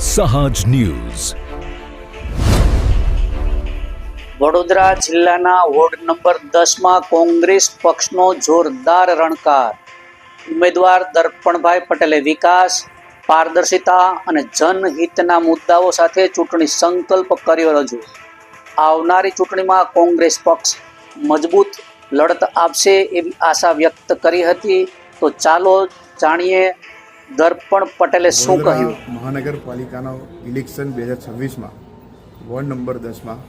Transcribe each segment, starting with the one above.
સહાજ news Vadodara જિલ્લાના ward number 10માં Congress પક્ષનો જોરદાર રણકાર. ઉમેદવાર દર્પણભાઈ પટેલે વિકાસ, પારદર્શિતા અને જનહિતના મુદ્દાઓ સાથે ચૂંટણી સંકલ્પ કર્યો રજૂ. આવનારી ચૂંટણીમાં કોંગ્રેસ પક્ષ મજબૂત લડત આપશે એવી આશા વ્યક્ત કરી હતી. તો ચાલો જાણીએ દર્પણ પટેલે શું કહ્યું. મહાનગરપાલિકાનો ઇલેક્શન 2026માં વોર્ડ નંબર 10માં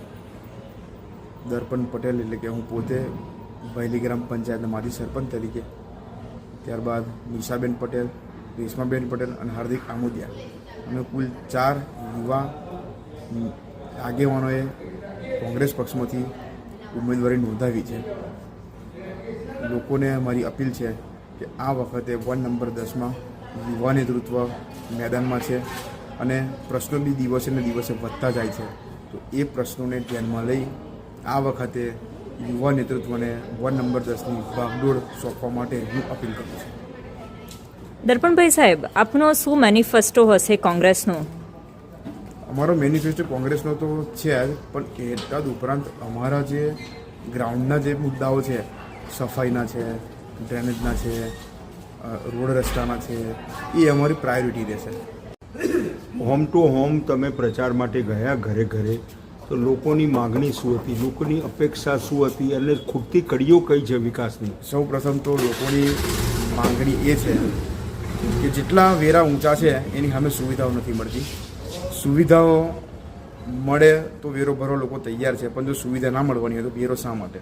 દર્પણ પટેલ એટલે કે હું પોતે વહેલી ગ્રામ પંચાયતના માજી સરપંચ તરીકે, ત્યારબાદ નિશાબેન પટેલ, રેશમાબેન પટેલ અને હાર્દિક આમોદિયા, અમે કુલ 4 યુવા આગેવાનોએ કોંગ્રેસ પક્ષમાંથી ઉમેદવારી નોંધાવી છે. લોકોને મારી અપીલ છે કે આ વખતે વોર્ડ નંબર 10માં યુવા નેતૃત્વ મેદાનમાં છે અને પ્રશ્નો બી દિવસે ને દિવસે વધતા જાય છે. તો એ પ્રશ્નોને ધ્યાનમાં લઈ આ વખતે યુવા નેતૃત્વને વોર્ડ નંબર 10ની ભાગદોડ સોંપવા માટે હું અપીલ કરું છું. દર્પણભાઈ સાહેબ, આપનો શું મેનિફેસ્ટો હશે કોંગ્રેસનો? અમારો મેનિફેસ્ટો કોંગ્રેસનો તો છે જ, પણ એટલા ઉપરાંત અમારા જે ગ્રાઉન્ડના જે મુદ્દાઓ છે, સફાઈના છે, ડ્રેનેજના છે, રોડ રસ્તાના છે, એ અમારી પ્રાયોરિટી રહેશે. હોમ ટુ હોમ તમે પ્રચાર માટે ગયા ઘરે ઘરે, તો લોકોની માગણી શું હતી, લોકોની અપેક્ષા શું હતી અને ખૂટતી કડીઓ કઈ છે વિકાસની? સૌ પ્રથમ તો લોકોની માંગણી એ છે કે જેટલા વેરા ઊંચા છે એની સામે સુવિધાઓ નથી મળતી. સુવિધાઓ મળે તો વેરો ભરવા લોકો તૈયાર છે, પણ જો સુવિધા ના મળવાની હોય તો વેરો શા માટે?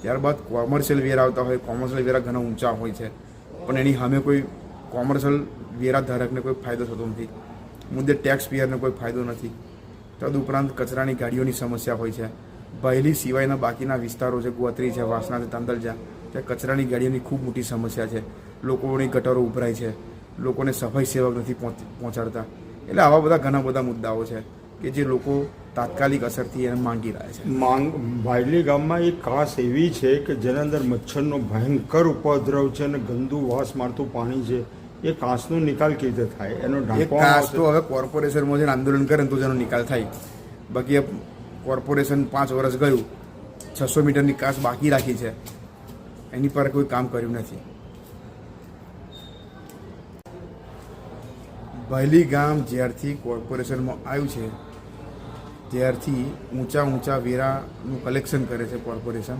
ત્યારબાદ કોમર્શિયલ વેરા આવતા હોય, કોમર્શિયલ વેરા ઘણા ઊંચા હોય છે, પણ એની સામે કોઈ કોમર્શિયલ વેરા ધારકને કોઈ ફાયદો થતો નથી. મુદ્દે ટેક્સ પેયરને કોઈ ફાયદો નથી. તદુપરાંત કચરાની ગાડીઓની સમસ્યા હોય છે. બહેલી સિવાયના બાકીના વિસ્તારો છે, ગોત્રી છે, વાસણા છે, તાંદલજા, ત્યાં કચરાની ગાડીઓની ખૂબ મોટી સમસ્યા છે. લોકોની ગટરો ઉભરાય છે, લોકોને સફાઈ સેવક નથી પહોંચાડતા. એટલે આવા બધા ઘણા બધા મુદ્દાઓ છે કે જે લોકો તાત્કાલિક અસરથી એને માંગી રહ્યા છે. ભાયલી ગામમાં એક કાંસ એવી છે કે જેના અંદર મચ્છરનો ભયંકર ઉપદ્રવ છે અને ગંદુ વાસ મારતું પાણી છે. એ કાંસનો નિકાલ કેવી રીતે થાય? એનો કાંસ તો હવે કોર્પોરેશનમાં છે આંદોલન કરે તો જેનો નિકાલ થાય. બાકી કોર્પોરેશન 5 વર્ષ ગયું, 600 મીટરની કાંસ બાકી રાખી છે, એની પર કોઈ કામ કર્યું નથી. બહેલી ગામ જ્યારથી કોર્પોરેશનમાં આવ્યું છે ત્યારથી ઊંચા વેરાનું કલેક્શન કરે છે કોર્પોરેશન,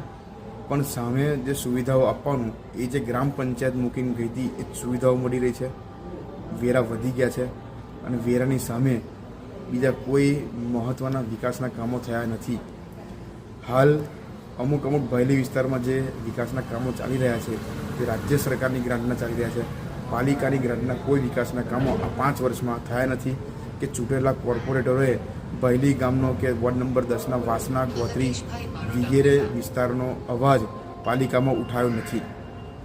પણ સામે જે સુવિધાઓ આપવાનું એ જે ગ્રામ પંચાયત મૂકીને ગઈ હતી એ સુવિધાઓ મળી રહી છે. વેરા વધી ગયા છે અને વેરાની સામે બીજા કોઈ મહત્ત્વના વિકાસના કામો થયા નથી. હાલ અમુક બહેલી વિસ્તારમાં જે વિકાસના કામો ચાલી રહ્યા છે તે રાજ્ય સરકારની ગ્રાન્ટના ચાલી રહ્યા છે. પાલિકાની ગ્રાન્ટના કોઈ વિકાસના કામો આ 5 વર્ષમાં થયા નથી કે ચૂંટેલા કોર્પોરેટરોએ બહેલી ગામનો કે વોર્ડ નંબર 10ના વાસણા, ગોત્રી વગેરે વિસ્તારનો અવાજ પાલિકામાં ઉઠાવ્યો નથી.